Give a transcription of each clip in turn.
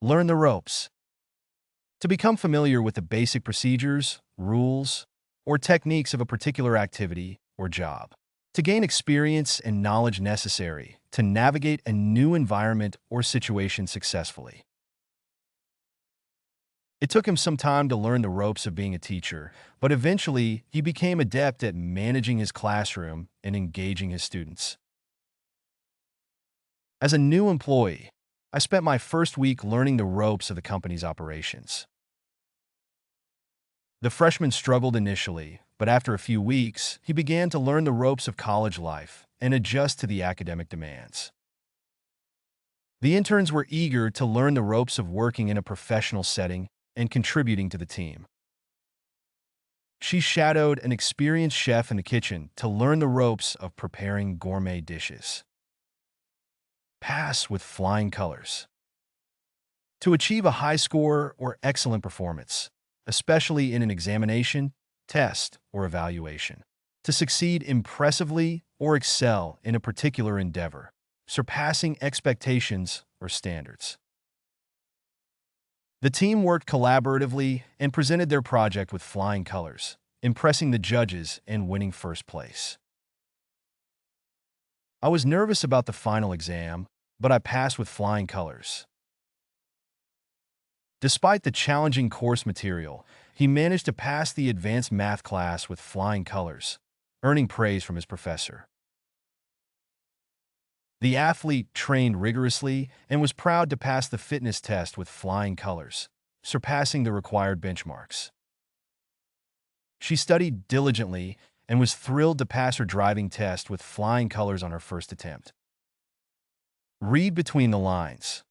Learn the ropes. To become familiar with the basic procedures, rules, or techniques of a particular activity or job. To gain experience and knowledge necessary to navigate a new environment or situation successfully. It took him some time to learn the ropes of being a teacher, but eventually he became adept at managing his classroom and engaging his students. As a new employee, I spent my first week learning the ropes of the company's operations. The freshman struggled initially, but after a few weeks, he began to learn the ropes of college life and adjust to the academic demands. The interns were eager to learn the ropes of working in a professional setting and contributing to the team. She shadowed an experienced chef in the kitchen to learn the ropes of preparing gourmet dishes. Pass with flying colors. To achieve a high score or excellent performance, especially in an examination, test, or evaluation. To succeed impressively or excel in a particular endeavor, surpassing expectations or standards. The team worked collaboratively and presented their project with flying colors, impressing the judges and winning first place. I was nervous about the final exam, but I passed with flying colors. Despite the challenging course material, he managed to pass the advanced math class with flying colors, earning praise from his professor. The athlete trained rigorously and was proud to pass the fitness test with flying colors, surpassing the required benchmarks. She studied diligently and was thrilled to pass her driving test with flying colors on her first attempt. Read between the lines.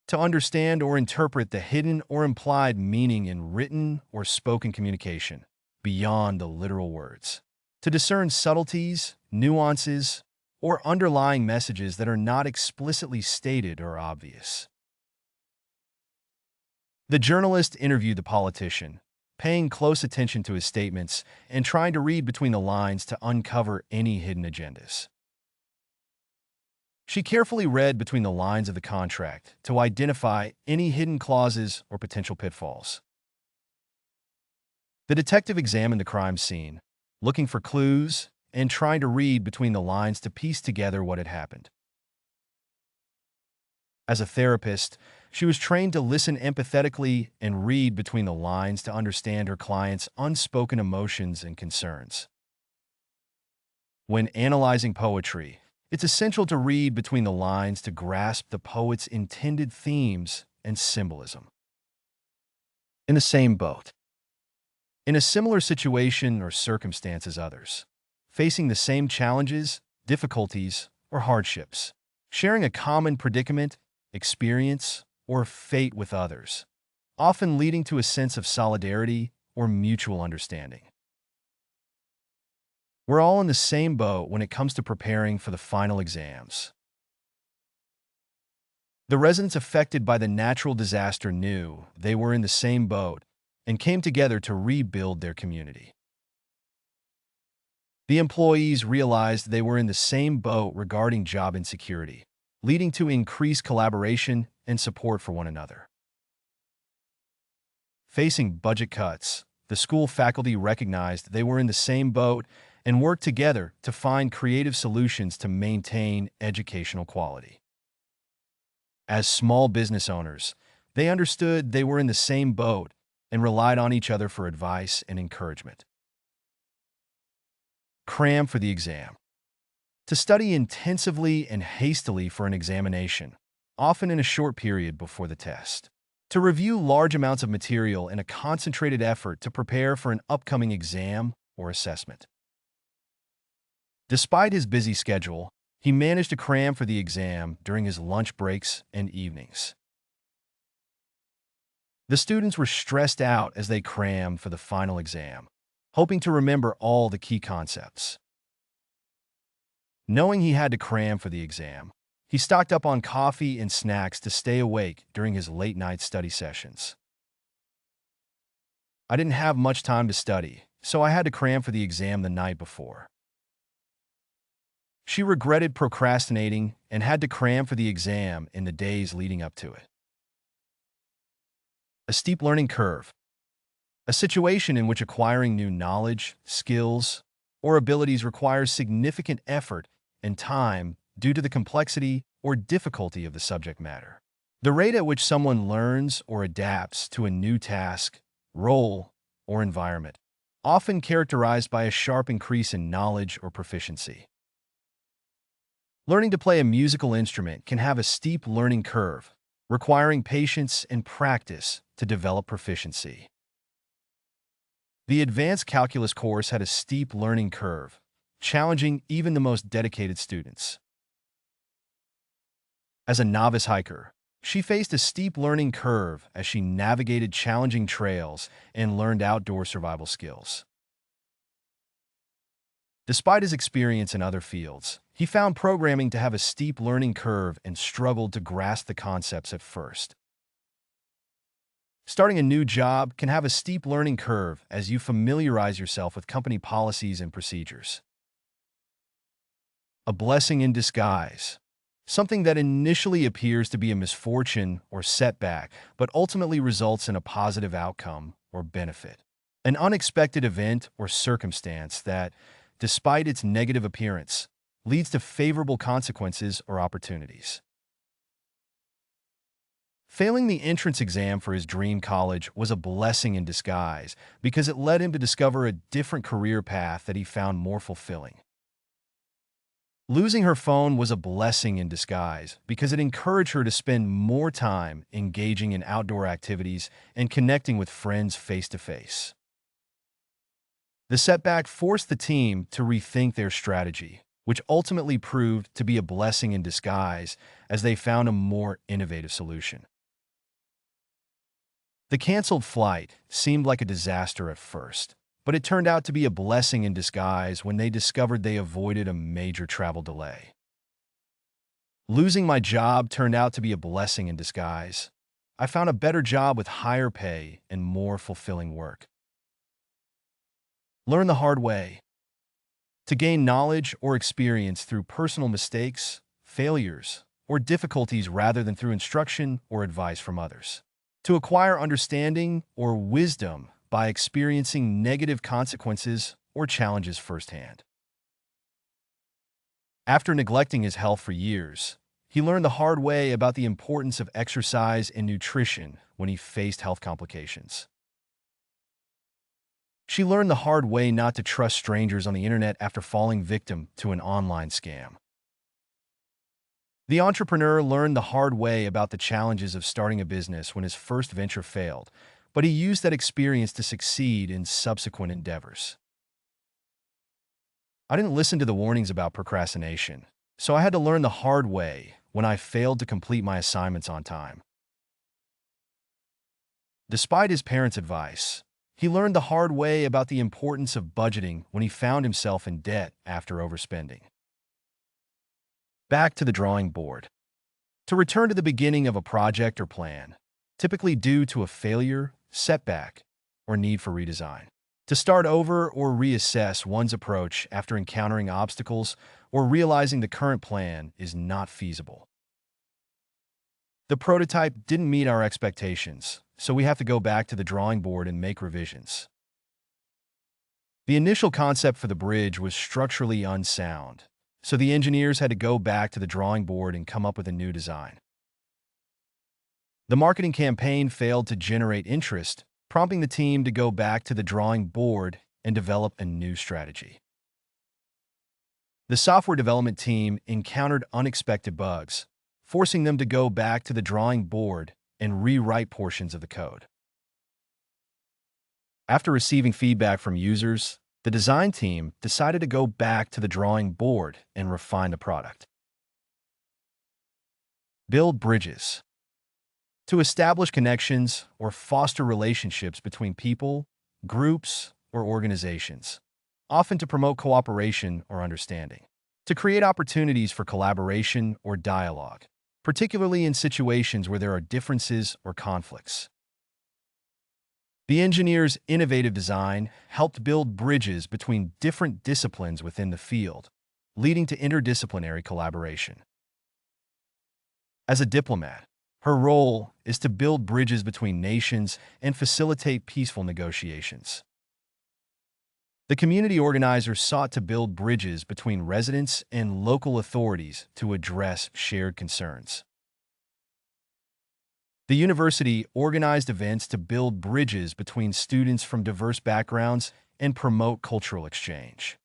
To understand or interpret the hidden or implied meaning in written or spoken communication, beyond the literal words. To discern subtleties, nuances, or underlying messages that are not explicitly stated or obvious. The journalist interviewed the politician, paying close attention to his statements and trying to read between the lines to uncover any hidden agendas. She carefully read between the lines of the contract to identify any hidden clauses or potential pitfalls. The detective examined the crime scene, looking for clues and trying to read between the lines to piece together what had happened. As a therapist, she was trained to listen empathetically and read between the lines to understand her client's unspoken emotions and concerns. When analyzing poetry, it's essential to read between the lines to grasp the poet's intended themes and symbolism. In the same boat. In a similar situation or circumstance as others, facing the same challenges, difficulties, or hardships, sharing a common predicament, experience, or fate with others, often leading to a sense of solidarity or mutual understanding. We're all in the same boat when it comes to preparing for the final exams. The residents affected by the natural disaster knew they were in the same boat and came together to rebuild their community. The employees realized they were in the same boat regarding job insecurity, leading to increased collaboration and support for one another. Facing budget cuts, the school faculty recognized they were in the same boat and worked together to find creative solutions to maintain educational quality. As small business owners, they understood they were in the same boat and relied on each other for advice and encouragement. Cram for the exam. To study intensively and hastily for an examination, often in a short period before the test. To review large amounts of material in a concentrated effort to prepare for an upcoming exam or assessment. Despite his busy schedule, he managed to cram for the exam during his lunch breaks and evenings. The students were stressed out as they crammed for the final exam, hoping to remember all the key concepts. Knowing he had to cram for the exam, he stocked up on coffee and snacks to stay awake during his late-night study sessions. I didn't have much time to study, so I had to cram for the exam the night before. She regretted procrastinating and had to cram for the exam in the days leading up to it. A steep learning curve. A situation in which acquiring new knowledge, skills, or abilities requires significant effort and time due to the complexity or difficulty of the subject matter. The rate at which someone learns or adapts to a new task, role, or environment, often characterized by a sharp increase in knowledge or proficiency. Learning to play a musical instrument can have a steep learning curve, requiring patience and practice to develop proficiency. The advanced calculus course had a steep learning curve, challenging even the most dedicated students. As a novice hiker, she faced a steep learning curve as she navigated challenging trails and learned outdoor survival skills. Despite his experience in other fields, he found programming to have a steep learning curve and struggled to grasp the concepts at first. Starting a new job can have a steep learning curve as you familiarize yourself with company policies and procedures. A blessing in disguise. Something that initially appears to be a misfortune or setback, but ultimately results in a positive outcome or benefit. An unexpected event or circumstance that, despite its negative appearance, leads to favorable consequences or opportunities. Failing the entrance exam for his dream college was a blessing in disguise because it led him to discover a different career path that he found more fulfilling. Losing her phone was a blessing in disguise because it encouraged her to spend more time engaging in outdoor activities and connecting with friends face-to-face. The setback forced the team to rethink their strategy, which ultimately proved to be a blessing in disguise as they found a more innovative solution. The canceled flight seemed like a disaster at first, but it turned out to be a blessing in disguise when they discovered they avoided a major travel delay. Losing my job turned out to be a blessing in disguise. I found a better job with higher pay and more fulfilling work. Learn the hard way. To gain knowledge or experience through personal mistakes, failures, or difficulties rather than through instruction or advice from others. To acquire understanding or wisdom by experiencing negative consequences or challenges firsthand. After neglecting his health for years, he learned the hard way about the importance of exercise and nutrition when he faced health complications. She learned the hard way not to trust strangers on the internet after falling victim to an online scam. The entrepreneur learned the hard way about the challenges of starting a business when his first venture failed, but he used that experience to succeed in subsequent endeavors. I didn't listen to the warnings about procrastination, so I had to learn the hard way when I failed to complete my assignments on time. Despite his parents' advice, he learned the hard way about the importance of budgeting when he found himself in debt after overspending. Back to the drawing board. To return to the beginning of a project or plan, typically due to a failure, setback, or need for redesign. To start over or reassess one's approach after encountering obstacles or realizing the current plan is not feasible. The prototype didn't meet our expectations, so we have to go back to the drawing board and make revisions. The initial concept for the bridge was structurally unsound, so the engineers had to go back to the drawing board and come up with a new design. The marketing campaign failed to generate interest, prompting the team to go back to the drawing board and develop a new strategy. The software development team encountered unexpected bugs, forcing them to go back to the drawing board and rewrite portions of the code. After receiving feedback from users, the design team decided to go back to the drawing board and refine the product. Build bridges. To establish connections or foster relationships between people, groups, or organizations, often to promote cooperation or understanding. To create opportunities for collaboration or dialogue, particularly in situations where there are differences or conflicts. The engineer's innovative design helped build bridges between different disciplines within the field, leading to interdisciplinary collaboration. As a diplomat, Her role is to build bridges between nations and facilitate peaceful negotiations. The community organizers sought to build bridges between residents and local authorities to address shared concerns. The university organized events to build bridges between students from diverse backgrounds and promote cultural exchange.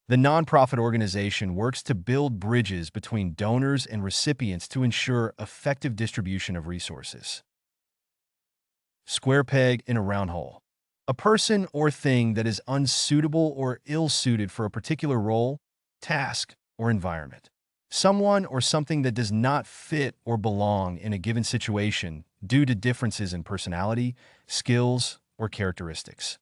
The nonprofit organization works to build bridges between donors and recipients to ensure effective distribution of resources. Square peg in a round hole. A person or thing that is unsuitable or ill-suited for a particular role, task, or environment. Someone or something that does not fit or belong in a given situation due to differences in personality, skills, or characteristics.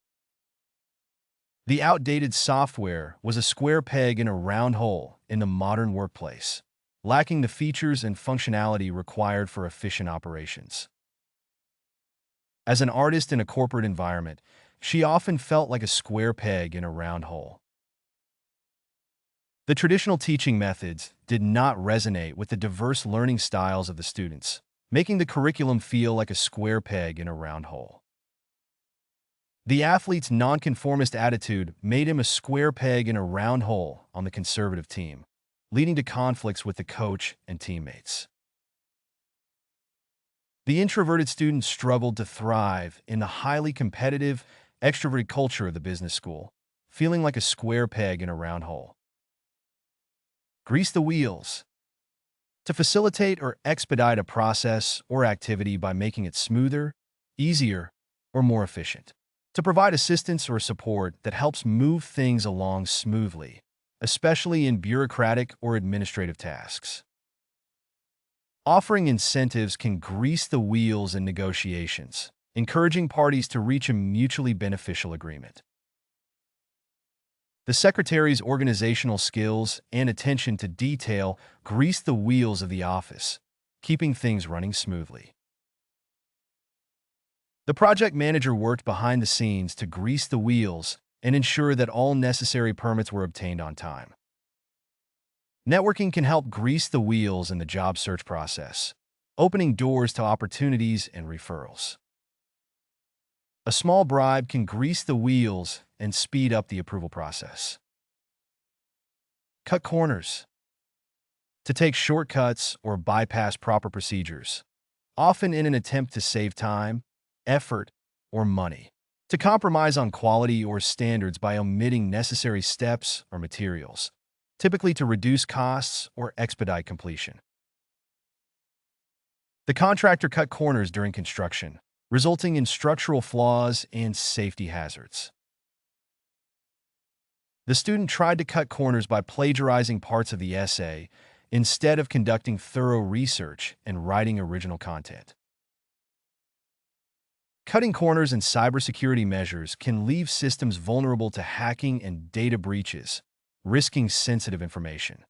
The outdated software was a square peg in a round hole in the modern workplace, lacking the features and functionality required for efficient operations. As an artist in a corporate environment, she often felt like a square peg in a round hole. The traditional teaching methods did not resonate with the diverse learning styles of the students, making the curriculum feel like a square peg in a round hole. The athlete's nonconformist attitude made him a square peg in a round hole on the conservative team, leading to conflicts with the coach and teammates. The introverted student struggled to thrive in the highly competitive, extroverted culture of the business school, feeling like a square peg in a round hole. Grease the wheels. To facilitate or expedite a process or activity by making it smoother, easier, or more efficient. To provide assistance or support that helps move things along smoothly, especially in bureaucratic or administrative tasks. Offering incentives can grease the wheels in negotiations, encouraging parties to reach a mutually beneficial agreement. The secretary's organizational skills and attention to detail grease the wheels of the office, keeping things running smoothly. The project manager worked behind the scenes to grease the wheels and ensure that all necessary permits were obtained on time. Networking can help grease the wheels in the job search process, opening doors to opportunities and referrals. A small bribe can grease the wheels and speed up the approval process. Cut corners. To take shortcuts or bypass proper procedures, often in an attempt to save time, effort, or money. To compromise on quality or standards by omitting necessary steps or materials, typically to reduce costs or expedite completion. The contractor cut corners during construction, resulting in structural flaws and safety hazards. The student tried to cut corners by plagiarizing parts of the essay instead of conducting thorough research and writing original content. Cutting corners in cybersecurity measures can leave systems vulnerable to hacking and data breaches, risking sensitive information.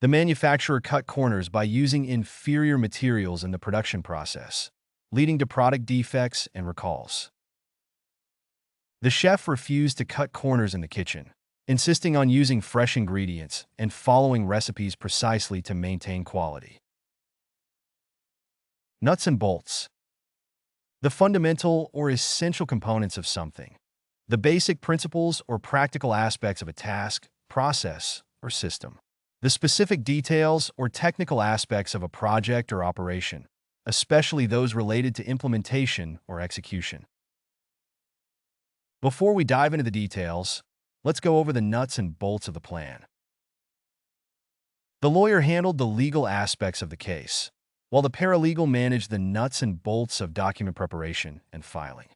The manufacturer cut corners by using inferior materials in the production process, leading to product defects and recalls. The chef refused to cut corners in the kitchen, insisting on using fresh ingredients and following recipes precisely to maintain quality. Nuts and bolts. The fundamental or essential components of something. The basic principles or practical aspects of a task, process, or system. The specific details or technical aspects of a project or operation, especially those related to implementation or execution. Before we dive into the details, let's go over the nuts and bolts of the plan. The lawyer handled the legal aspects of the case, while the paralegal managed the nuts and bolts of document preparation and filing.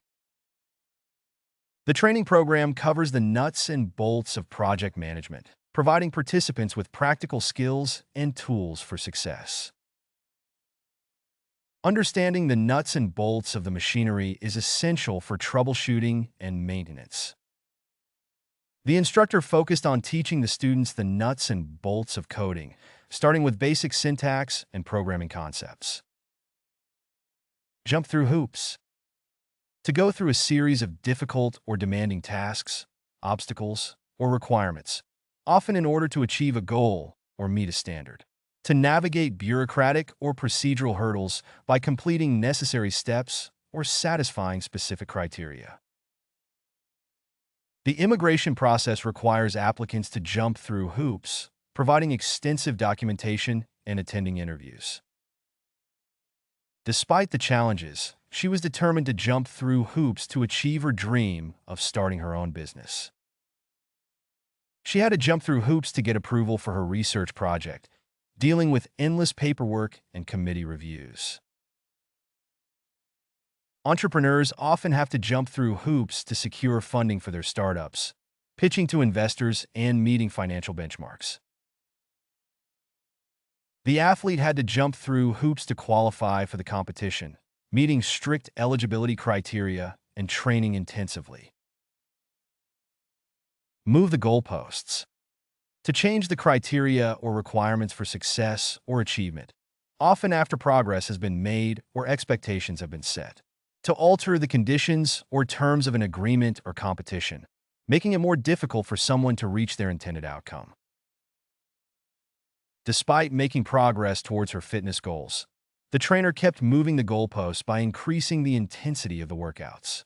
The training program covers the nuts and bolts of project management, providing participants with practical skills and tools for success. Understanding the nuts and bolts of the machinery is essential for troubleshooting and maintenance. The instructor focused on teaching the students the nuts and bolts of coding, starting with basic syntax and programming concepts. Jump through hoops. To go through a series of difficult or demanding tasks, obstacles, or requirements, often in order to achieve a goal or meet a standard. to navigate bureaucratic or procedural hurdles by completing necessary steps or satisfying specific criteria. The immigration process requires applicants to jump through hoops, providing extensive documentation and attending interviews. Despite the challenges, she was determined to jump through hoops to achieve her dream of starting her own business. She had to jump through hoops to get approval for her research project, dealing with endless paperwork and committee reviews. Entrepreneurs often have to jump through hoops to secure funding for their startups, pitching to investors and meeting financial benchmarks. The athlete had to jump through hoops to qualify for the competition, meeting strict eligibility criteria and training intensively. Move the goalposts. To change the criteria or requirements for success or achievement, often after progress has been made or expectations have been set. To alter the conditions or terms of an agreement or competition, making it more difficult for someone to reach their intended outcome. Despite making progress towards her fitness goals, the trainer kept moving the goalposts by increasing the intensity of the workouts.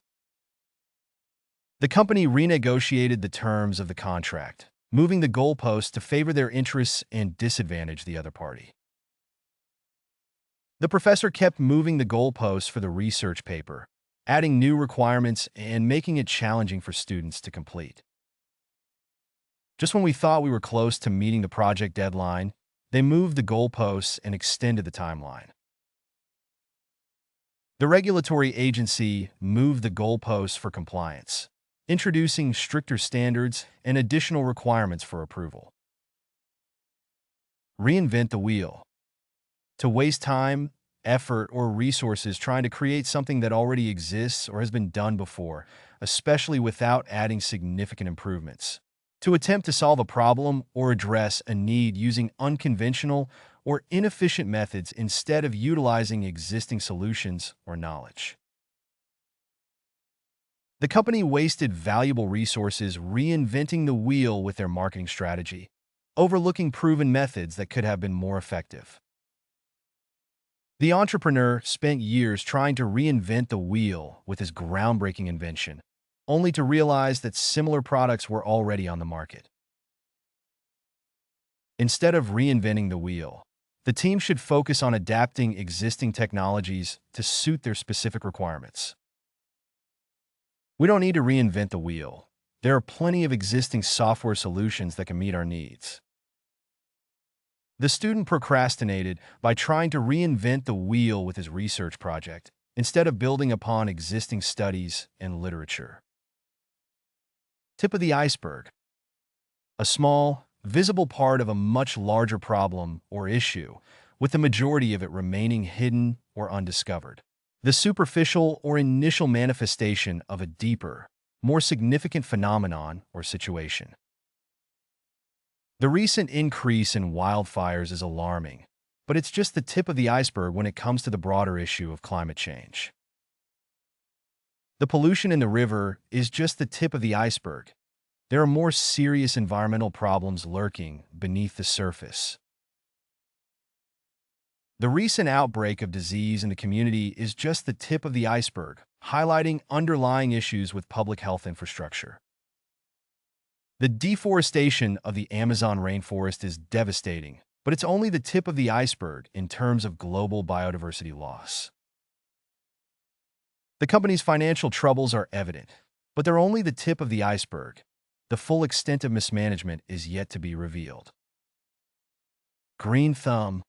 The company renegotiated the terms of the contract, moving the goalposts to favor their interests and disadvantage the other party. The professor kept moving the goalposts for the research paper, adding new requirements and making it challenging for students to complete. Just when we thought we were close to meeting the project deadline, they moved the goalposts and extended the timeline. The regulatory agency moved the goalposts for compliance, introducing stricter standards and additional requirements for approval. Reinvent the wheel. To waste time, effort, or resources trying to create something that already exists or has been done before, especially without adding significant improvements. To attempt to solve a problem or address a need using unconventional or inefficient methods instead of utilizing existing solutions or knowledge. The company wasted valuable resources reinventing the wheel with their marketing strategy, overlooking proven methods that could have been more effective. The entrepreneur spent years trying to reinvent the wheel with his groundbreaking invention, only to realize that similar products were already on the market. Instead of reinventing the wheel, the team should focus on adapting existing technologies to suit their specific requirements. We don't need to reinvent the wheel. There are plenty of existing software solutions that can meet our needs. The student procrastinated by trying to reinvent the wheel with his research project, instead of building upon existing studies and literature. Tip of the iceberg. A small, visible part of a much larger problem or issue, with the majority of it remaining hidden or undiscovered. The superficial or initial manifestation of a deeper, more significant phenomenon or situation. The recent increase in wildfires is alarming, but it's just the tip of the iceberg when it comes to the broader issue of climate change. The pollution in the river is just the tip of the iceberg. There are more serious environmental problems lurking beneath the surface. The recent outbreak of disease in the community is just the tip of the iceberg, highlighting underlying issues with public health infrastructure. The deforestation of the Amazon rainforest is devastating, but it's only the tip of the iceberg in terms of global biodiversity loss. The company's financial troubles are evident, but they're only the tip of the iceberg. The full extent of mismanagement is yet to be revealed. Green thumb.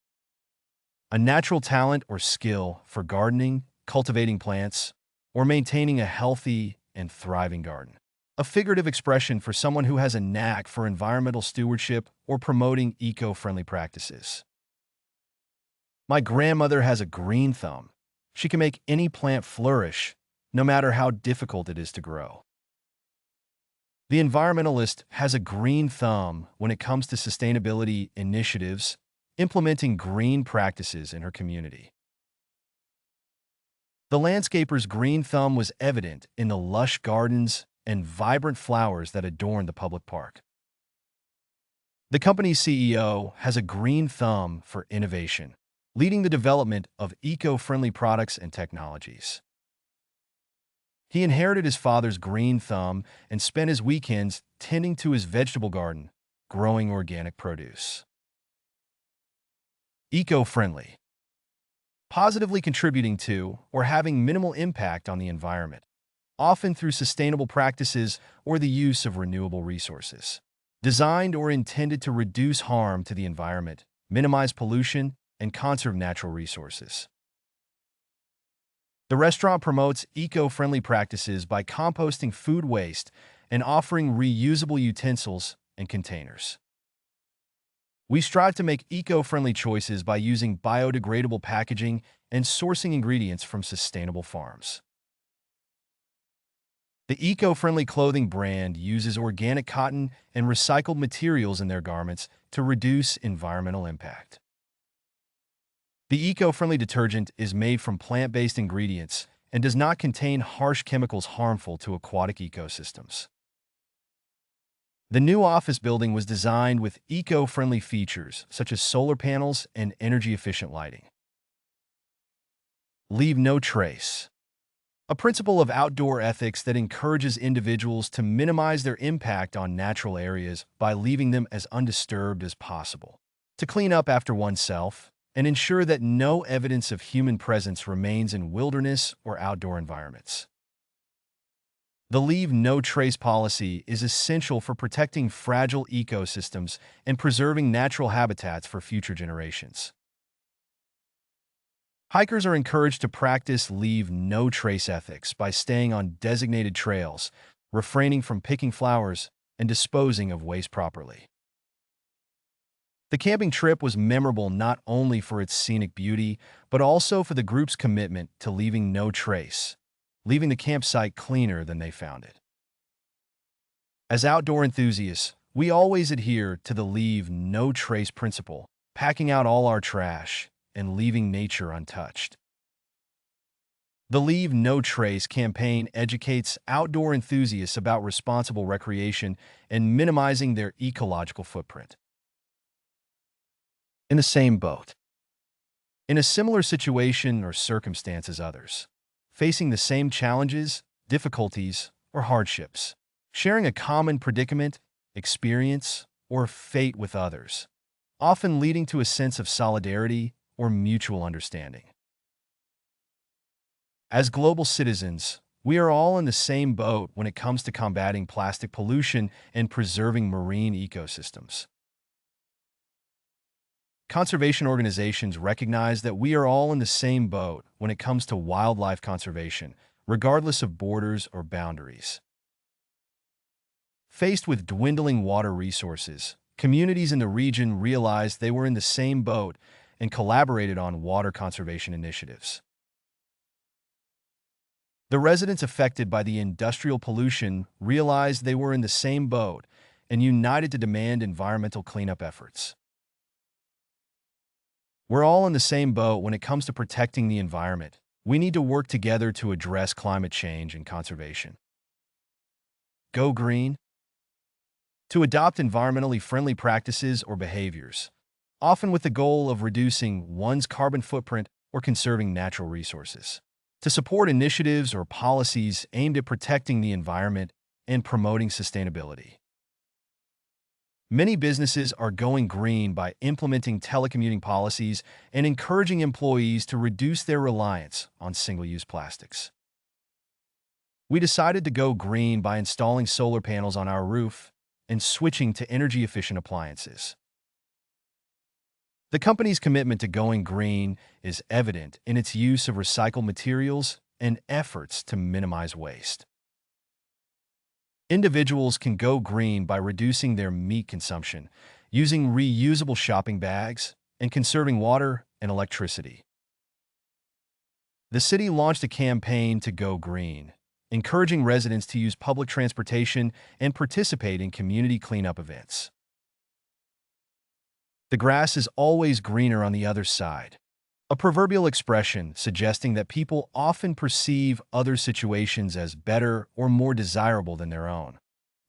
A natural talent or skill for gardening, cultivating plants, or maintaining a healthy and thriving garden. A figurative expression for someone who has a knack for environmental stewardship or promoting eco-friendly practices. My grandmother has a green thumb. She can make any plant flourish, no matter how difficult it is to grow. The environmentalist has a green thumb when it comes to sustainability initiatives, implementing green practices in her community. The landscaper's green thumb was evident in the lush gardens and vibrant flowers that adorn the public park. The company's CEO has a green thumb for innovation, leading the development of eco-friendly products and technologies. He inherited his father's green thumb and spent his weekends tending to his vegetable garden, growing organic produce. Eco-friendly, positively contributing to or having minimal impact on the environment, often through sustainable practices or the use of renewable resources. Designed or intended to reduce harm to the environment, minimize pollution, and conserve natural resources. The restaurant promotes eco-friendly practices by composting food waste and offering reusable utensils and containers. We strive to make eco-friendly choices by using biodegradable packaging and sourcing ingredients from sustainable farms. The eco-friendly clothing brand uses organic cotton and recycled materials in their garments to reduce environmental impact. The eco-friendly detergent is made from plant-based ingredients and does not contain harsh chemicals harmful to aquatic ecosystems. The new office building was designed with eco-friendly features such as solar panels and energy-efficient lighting. Leave no trace. A principle of outdoor ethics that encourages individuals to minimize their impact on natural areas by leaving them as undisturbed as possible. To clean up after oneself and ensure that no evidence of human presence remains in wilderness or outdoor environments. The Leave No Trace policy is essential for protecting fragile ecosystems and preserving natural habitats for future generations. Hikers are encouraged to practice leave no trace ethics by staying on designated trails, refraining from picking flowers, and disposing of waste properly. The camping trip was memorable not only for its scenic beauty, but also for the group's commitment to leaving no trace, leaving the campsite cleaner than they found it. As outdoor enthusiasts, we always adhere to the leave no trace principle, packing out all our trash and leaving nature untouched. The Leave No Trace campaign educates outdoor enthusiasts about responsible recreation and minimizing their ecological footprint. In the same boat. In a similar situation or circumstance as others, facing the same challenges, difficulties, or hardships, sharing a common predicament, experience, or fate with others, often leading to a sense of solidarity or mutual understanding. As global citizens, we are all in the same boat when it comes to combating plastic pollution and preserving marine ecosystems. Conservation organizations recognize that we are all in the same boat when it comes to wildlife conservation, regardless of borders or boundaries. Faced with dwindling water resources, communities in the region realized they were in the same boat and collaborated on water conservation initiatives. The residents affected by the industrial pollution realized they were in the same boat and united to demand environmental cleanup efforts. We're all in the same boat when it comes to protecting the environment. We need to work together to address climate change and conservation. Go green. To adopt environmentally friendly practices or behaviors, often with the goal of reducing one's carbon footprint or conserving natural resources. To support initiatives or policies aimed at protecting the environment and promoting sustainability. Many businesses are going green by implementing telecommuting policies and encouraging employees to reduce their reliance on single-use plastics. We decided to go green by installing solar panels on our roof and switching to energy-efficient appliances. The company's commitment to going green is evident in its use of recycled materials and efforts to minimize waste. Individuals can go green by reducing their meat consumption, using reusable shopping bags, and conserving water and electricity. The city launched a campaign to go green, encouraging residents to use public transportation and participate in community cleanup events. The grass is always greener on the other side. A proverbial expression suggesting that people often perceive other situations as better or more desirable than their own,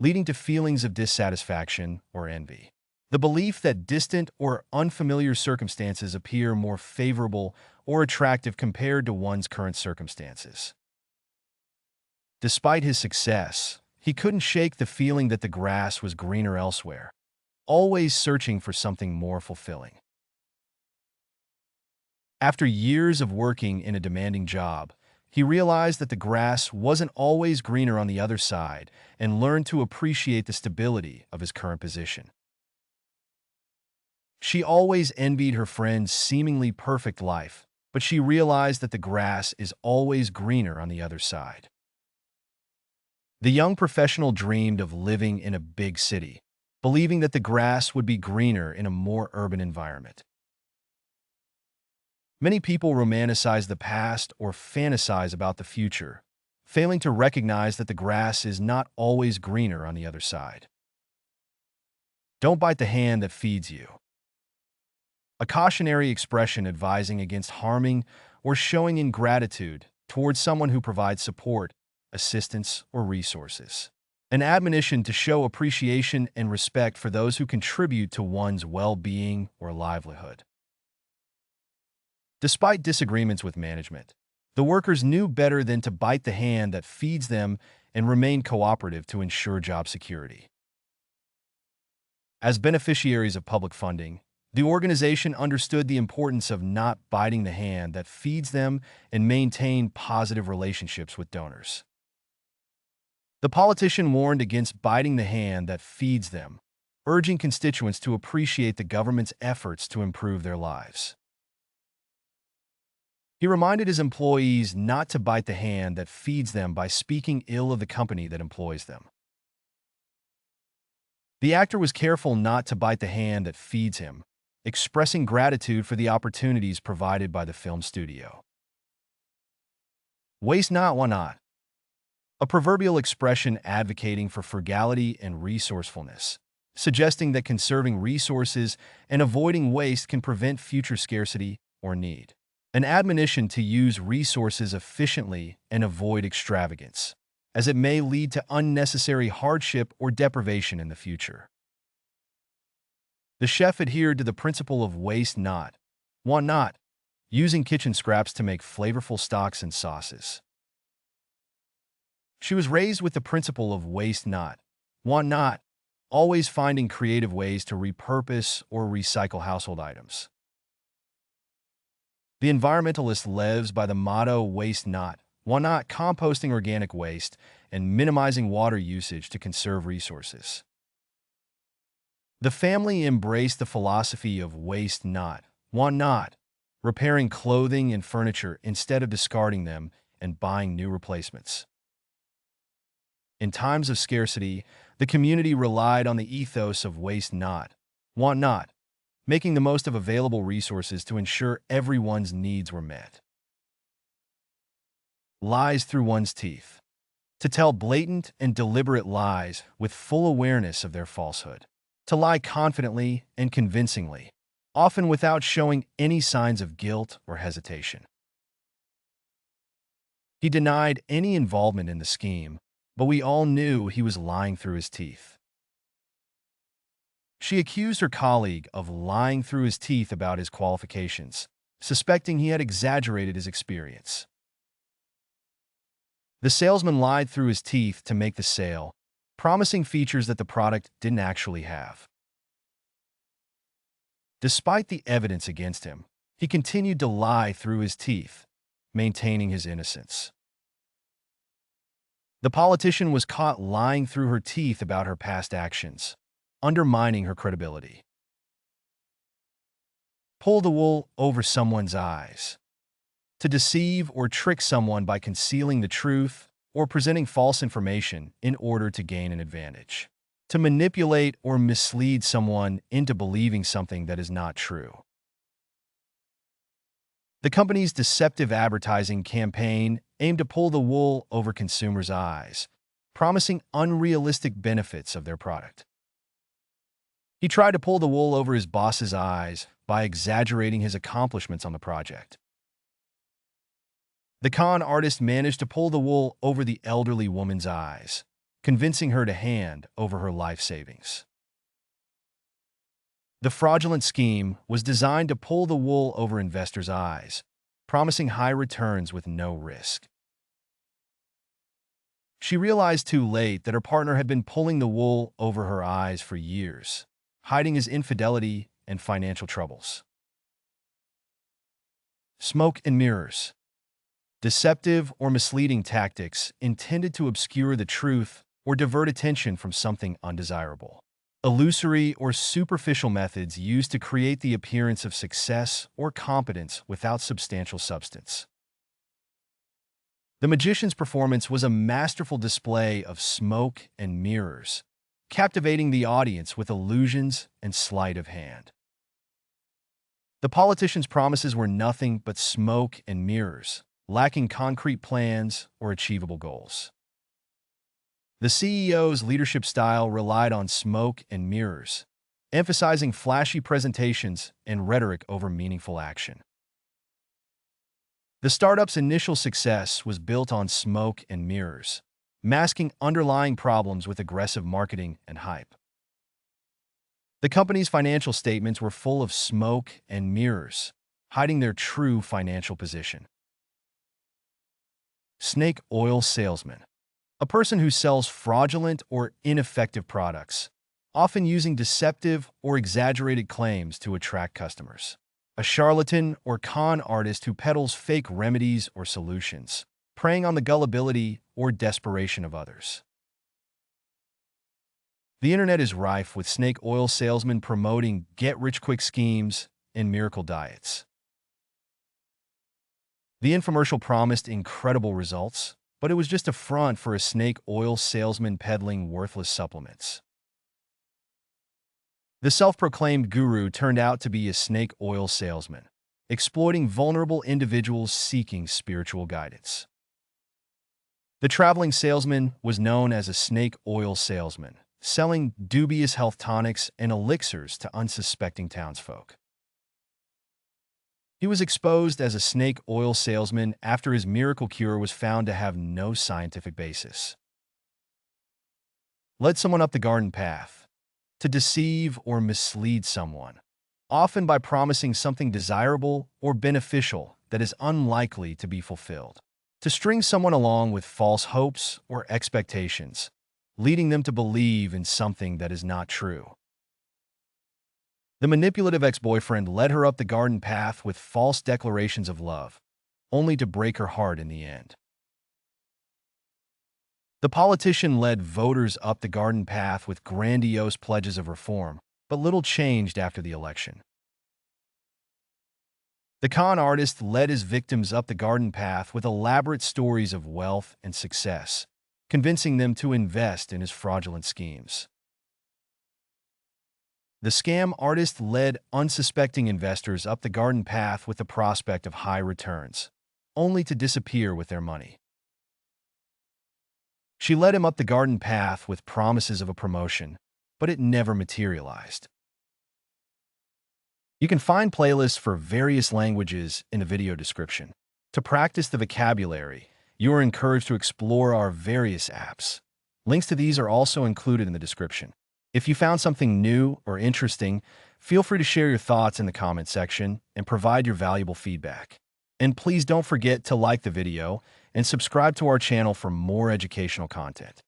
leading to feelings of dissatisfaction or envy. The belief that distant or unfamiliar circumstances appear more favorable or attractive compared to one's current circumstances. Despite his success, he couldn't shake the feeling that the grass was greener elsewhere, always searching for something more fulfilling. After years of working in a demanding job, he realized that the grass wasn't always greener on the other side and learned to appreciate the stability of his current position. She always envied her friend's seemingly perfect life, but she realized that the grass is always greener on the other side. The young professional dreamed of living in a big city, believing that the grass would be greener in a more urban environment. Many people romanticize the past or fantasize about the future, failing to recognize that the grass is not always greener on the other side. Don't bite the hand that feeds you. A cautionary expression advising against harming or showing ingratitude towards someone who provides support, assistance, or resources. An admonition to show appreciation and respect for those who contribute to one's well-being or livelihood. Despite disagreements with management, the workers knew better than to bite the hand that feeds them and remain cooperative to ensure job security. As beneficiaries of public funding, the organization understood the importance of not biting the hand that feeds them and maintain positive relationships with donors. The politician warned against biting the hand that feeds them, urging constituents to appreciate the government's efforts to improve their lives. He reminded his employees not to bite the hand that feeds them by speaking ill of the company that employs them. The actor was careful not to bite the hand that feeds him, expressing gratitude for the opportunities provided by the film studio. Waste not, why not? A proverbial expression advocating for frugality and resourcefulness, suggesting that conserving resources and avoiding waste can prevent future scarcity or need. An admonition to use resources efficiently and avoid extravagance, as it may lead to unnecessary hardship or deprivation in the future. The chef adhered to the principle of waste not, want not, using kitchen scraps to make flavorful stocks and sauces. She was raised with the principle of waste not, want not, always finding creative ways to repurpose or recycle household items. The environmentalist lives by the motto waste not, want not, composting organic waste and minimizing water usage to conserve resources. The family embraced the philosophy of waste not, want not, repairing clothing and furniture instead of discarding them and buying new replacements. In times of scarcity, the community relied on the ethos of waste not, want not, making the most of available resources to ensure everyone's needs were met. Lies through one's teeth. To tell blatant and deliberate lies with full awareness of their falsehood. To lie confidently and convincingly, often without showing any signs of guilt or hesitation. He denied any involvement in the scheme, but we all knew he was lying through his teeth. She accused her colleague of lying through his teeth about his qualifications, suspecting he had exaggerated his experience. The salesman lied through his teeth to make the sale, promising features that the product didn't actually have. Despite the evidence against him, he continued to lie through his teeth, maintaining his innocence. The politician was caught lying through her teeth about her past actions, undermining her credibility. Pull the wool over someone's eyes. To deceive or trick someone by concealing the truth or presenting false information in order to gain an advantage. To manipulate or mislead someone into believing something that is not true. The company's deceptive advertising campaign aimed to pull the wool over consumers' eyes, promising unrealistic benefits of their product. He tried to pull the wool over his boss's eyes by exaggerating his accomplishments on the project. The con artist managed to pull the wool over the elderly woman's eyes, convincing her to hand over her life savings. The fraudulent scheme was designed to pull the wool over investors' eyes, promising high returns with no risk. She realized too late that her partner had been pulling the wool over her eyes for years, hiding his infidelity and financial troubles. Smoke and mirrors. Deceptive or misleading tactics intended to obscure the truth or divert attention from something undesirable. Illusory or superficial methods used to create the appearance of success or competence without substantial substance. The magician's performance was a masterful display of smoke and mirrors, captivating the audience with illusions and sleight of hand. The politician's promises were nothing but smoke and mirrors, lacking concrete plans or achievable goals. The CEO's leadership style relied on smoke and mirrors, emphasizing flashy presentations and rhetoric over meaningful action. The startup's initial success was built on smoke and mirrors, masking underlying problems with aggressive marketing and hype. The company's financial statements were full of smoke and mirrors, hiding their true financial position. Snake oil salesman. A person who sells fraudulent or ineffective products, often using deceptive or exaggerated claims to attract customers. A charlatan or con artist who peddles fake remedies or solutions, preying on the gullibility or desperation of others. The internet is rife with snake oil salesmen promoting get-rich-quick schemes and miracle diets. The infomercial promised incredible results, but it was just a front for a snake oil salesman peddling worthless supplements. The self-proclaimed guru turned out to be a snake oil salesman, exploiting vulnerable individuals seeking spiritual guidance. The traveling salesman was known as a snake oil salesman, selling dubious health tonics and elixirs to unsuspecting townsfolk. He was exposed as a snake oil salesman after his miracle cure was found to have no scientific basis. Led someone up the garden path. To deceive or mislead someone, often by promising something desirable or beneficial that is unlikely to be fulfilled. To string someone along with false hopes or expectations, leading them to believe in something that is not true. The manipulative ex-boyfriend led her up the garden path with false declarations of love, only to break her heart in the end. The politician led voters up the garden path with grandiose pledges of reform, but little changed after the election. The con artist led his victims up the garden path with elaborate stories of wealth and success, convincing them to invest in his fraudulent schemes. The scam artist led unsuspecting investors up the garden path with the prospect of high returns, only to disappear with their money. She led him up the garden path with promises of a promotion, but it never materialized. You can find playlists for various languages in the video description. To practice the vocabulary, you are encouraged to explore our various apps. Links to these are also included in the description. If you found something new or interesting, feel free to share your thoughts in the comment section and provide your valuable feedback. And please don't forget to like the video and subscribe to our channel for more educational content.